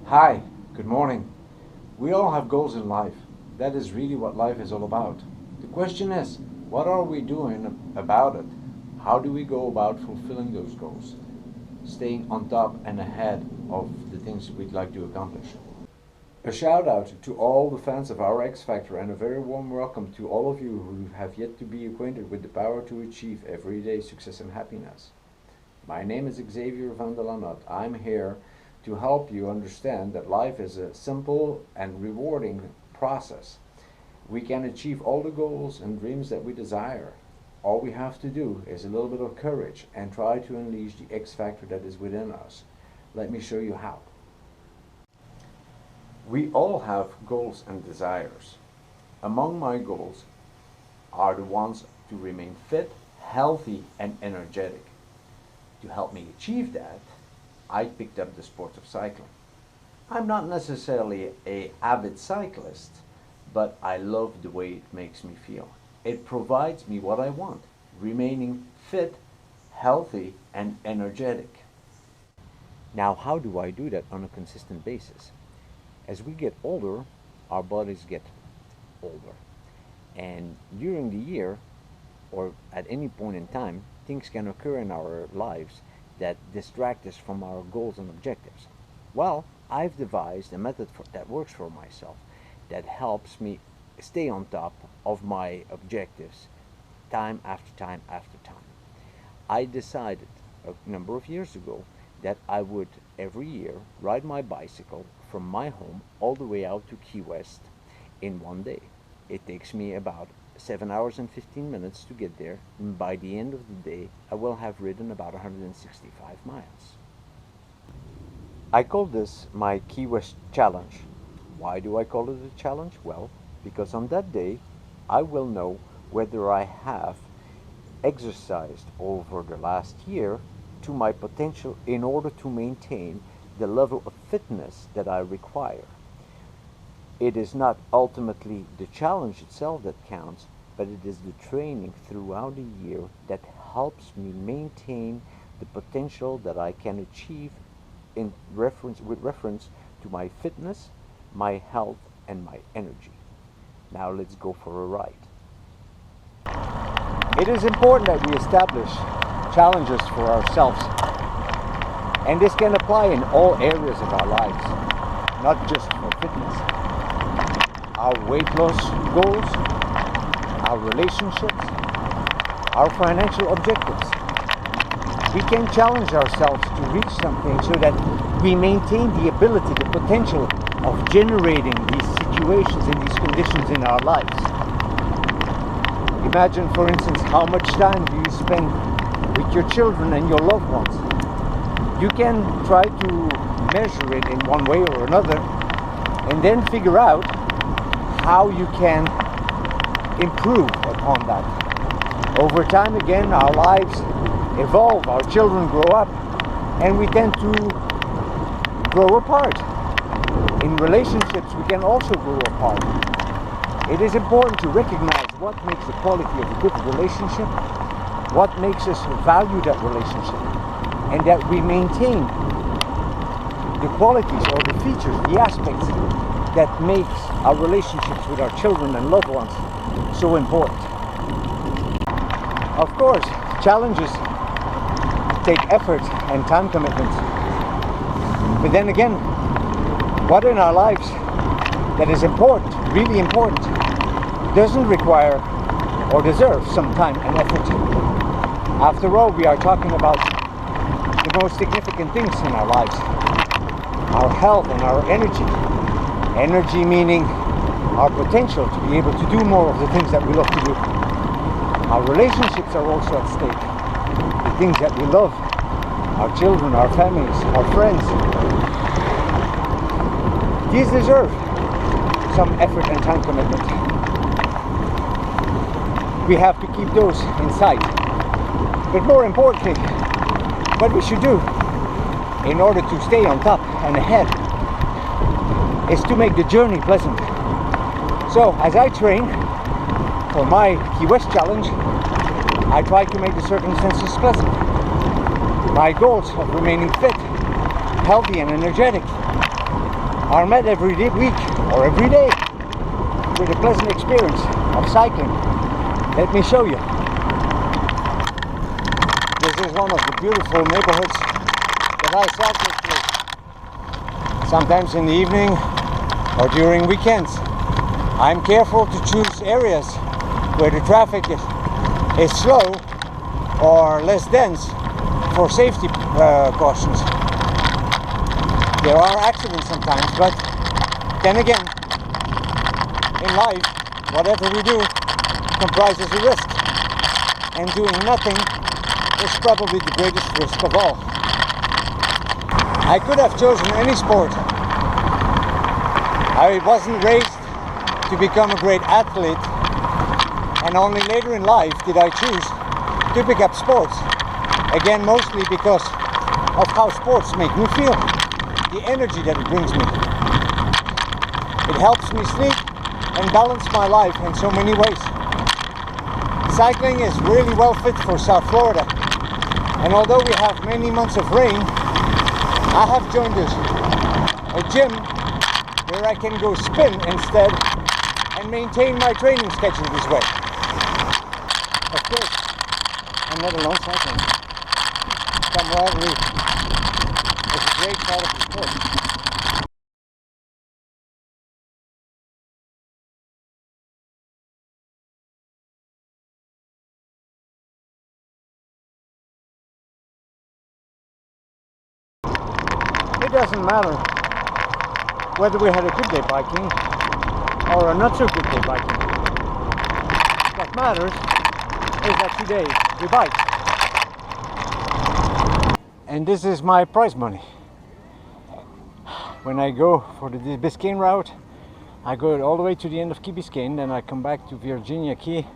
Hi, good morning. We all have goals in life. That is really what life is all about. The question is, what are we doing about it? How do we go about fulfilling those goals? Staying on top and ahead of the things we'd like to accomplish. A shout out to all the fans of our X Factor and a very warm welcome to all of you who have yet to be acquainted with the power to achieve everyday success and happiness. My name is Xavier van der Lanot. I'm here to help you understand that life is a simple and rewarding process. We can achieve all the goals and dreams that we desire. All we have to do is a little bit of courage and try to unleash the X factor that is within us. Let me show you how. We all have goals and desires. Among my goals are the ones to remain fit, healthy, and energetic. To help me achieve that, I picked up the sport of cycling. I'm not necessarily an avid cyclist, but I love the way it makes me feel. It provides me what I want, remaining fit, healthy, and energetic. Now, how do I do that on a consistent basis? As we get older, our bodies get older. And during the year, or at any point in time, things can occur in our lives that distract us from our goals and objectives. Well, I've devised a method that works for myself, that helps me stay on top of my objectives time after time after time. I decided a number of years ago that I would every year ride my bicycle from my home all the way out to Key West in one day. It takes me about 7 hours and 15 minutes to get there, and by the end of the day I will have ridden about 165 miles. I call this my Key West Challenge. Why do I call it a challenge? Well, because on that day I will know whether I have exercised over the last year to my potential in order to maintain the level of fitness that I require. It is not ultimately the challenge itself that counts, but it is the training throughout the year that helps me maintain the potential that I can achieve with reference to my fitness, my health, and my energy. Now let's go for a ride. It is important that we establish challenges for ourselves, and this can apply in all areas of our lives, not just for fitness. Our weight loss goals, our relationships, our financial objectives. We can challenge ourselves to reach something so that we maintain the ability, the potential of generating these situations and these conditions in our lives. Imagine, for instance, how much time do you spend with your children and your loved ones. You can try to measure it in one way or another and then figure out how you can improve upon that. Over time, again, our lives evolve, our children grow up, and we tend to grow apart. In relationships, we can also grow apart. It is important to recognize what makes the quality of a good relationship, what makes us value that relationship, and that we maintain the qualities or the features, the aspects that makes our relationships with our children and loved ones so important. Of course, challenges take effort and time commitment. But then again, what in our lives that is important, really important, doesn't require or deserve some time and effort? After all, we are talking about the most significant things in our lives. Our health and our energy. Energy meaning our potential to be able to do more of the things that we love to do. Our relationships are also at stake. The things that we love, our children, our families, our friends. These deserve some effort and time commitment. We have to keep those in sight. But more importantly, what we should do in order to stay on top and ahead is to make the journey pleasant. So as I train for my Key West Challenge, I try to make the circumstances pleasant. My goals of remaining fit, healthy and energetic are met every week or every day with a pleasant experience of cycling. Let me show you. This is one of the beautiful neighborhoods that I cycle through. Sometimes in the evening or during weekends. I'm careful to choose areas where the traffic is slow or less dense for safety cautions. There are accidents sometimes, but then again, in life, whatever we do comprises a risk, and doing nothing is probably the greatest risk of all. I could have chosen any sport. I wasn't raised to become a great athlete, and only later in life did I choose to pick up sports. Again, mostly because of how sports make me feel, the energy that it brings me. It helps me sleep and balance my life in so many ways. Cycling is really well fit for South Florida, and although we have many months of rain, I have joined a gym where I can go spin instead and maintain my training schedule this way. Of course, I'm not alone cycling. Camaraderie is a great part of the sport. It doesn't matter whether we had a good day biking or a not so good day biking. What matters is that today we bike. And this is my prize money. When I go for the Biscayne route, I go all the way to the end of Key Biscayne, then I come back to Virginia Key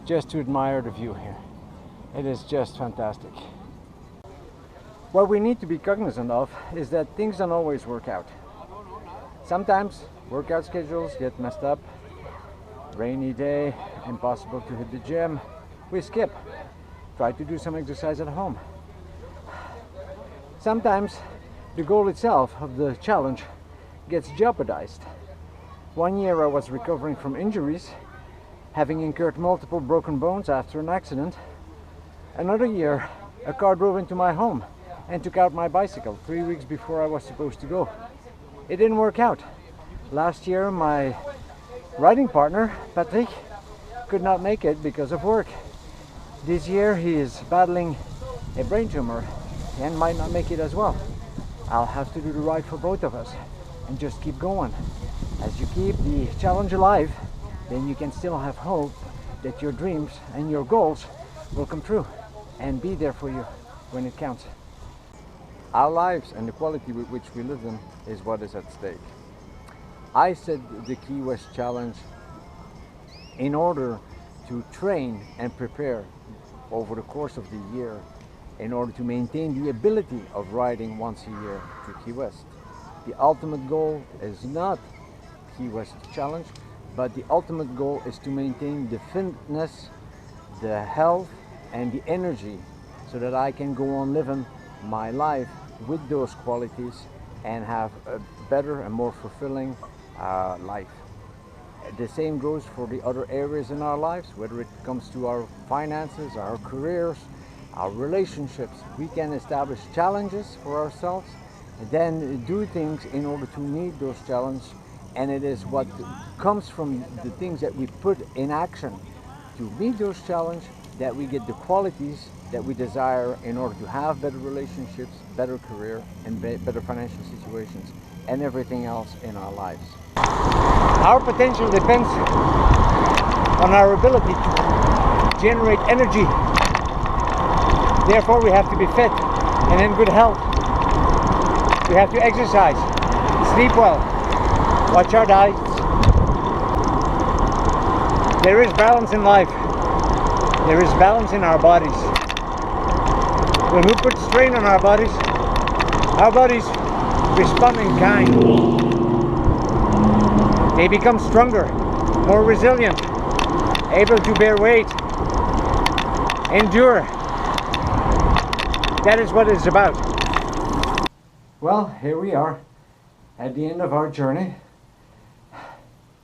just to admire the view here. It is just fantastic. What we need to be cognizant of is that things don't always work out. Sometimes workout schedules get messed up. Rainy day, impossible to hit the gym. We skip. Try to do some exercise at home. Sometimes the goal itself of the challenge gets jeopardized. One year I was recovering from injuries, having incurred multiple broken bones after an accident. Another year, a car drove into my home and took out my bicycle 3 weeks before I was supposed to go. It didn't work out. Last year, my riding partner, Patrick, could not make it because of work. This year, he is battling a brain tumor and might not make it as well. I'll have to do the ride for both of us and just keep going. As you keep the challenge alive, then you can still have hope that your dreams and your goals will come true and be there for you when it counts. Our lives and the quality with which we live them is what is at stake. I set the Key West Challenge in order to train and prepare over the course of the year in order to maintain the ability of riding once a year to Key West. The ultimate goal is not Key West Challenge, but the ultimate goal is to maintain the fitness, the health, and the energy so that I can go on living my life with those qualities and have a better and more fulfilling life. The same goes for the other areas in our lives, whether it comes to our finances, our careers, our relationships. We can establish challenges for ourselves and then do things in order to meet those challenges, and it is what comes from the things that we put in action to meet those challenges that we get the qualities that we desire in order to have better relationships, better career, and better financial situations, and everything else in our lives. Our potential depends on our ability to generate energy. Therefore, we have to be fit and in good health. We have to exercise, sleep well, watch our diets. There is balance in life. There is balance in our bodies. When we put strain on our bodies respond in kind. They become stronger, more resilient, able to bear weight, endure. That is what it's about. Well, here we are. at the end of our journey.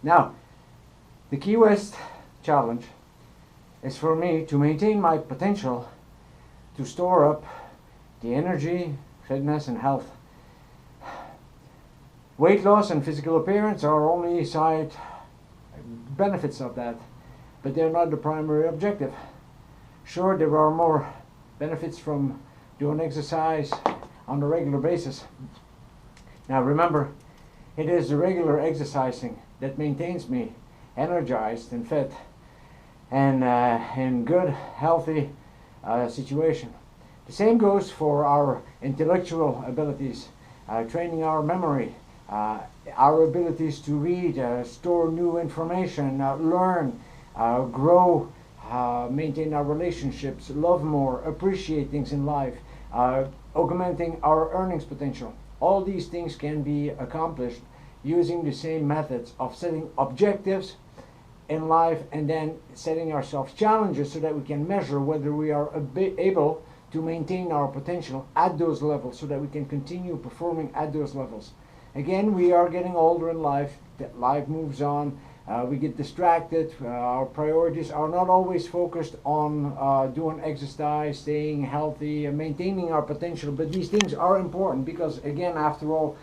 Now, the Key West challenge is for me to maintain my potential to store up the energy, fitness, and health. Weight loss and physical appearance are only side benefits of that, but they're not the primary objective. Sure, there are more benefits from doing exercise on a regular basis. Now remember, it is the regular exercising that maintains me energized and fit and in good, healthy situation. The same goes for our intellectual abilities, training our memory, our abilities to read, store new information, learn, grow, maintain our relationships, love more, appreciate things in life, augmenting our earnings potential. All these things can be accomplished using the same methods of setting objectives in life and then setting ourselves challenges so that we can measure whether we are able to maintain our potential at those levels so that we can continue performing at those levels. Again, we are getting older in life, life moves on, we get distracted, our priorities are not always focused on doing exercise, staying healthy, and maintaining our potential, but these things are important because, again, after all,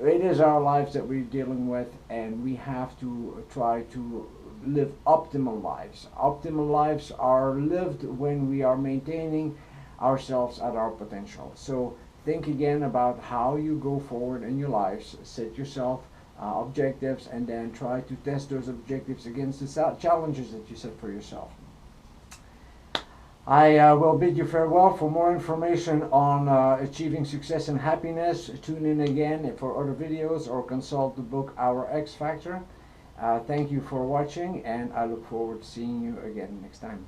it is our lives that we're dealing with, and we have to try to live optimal lives. Optimal lives are lived when we are maintaining ourselves at our potential. So think again about how you go forward in your lives. Set yourself objectives and then try to test those objectives against the challenges that you set for yourself. I will bid you farewell. For more information on achieving success and happiness, tune in again for other videos or consult the book Our X Factor. Thank you for watching, and I look forward to seeing you again next time.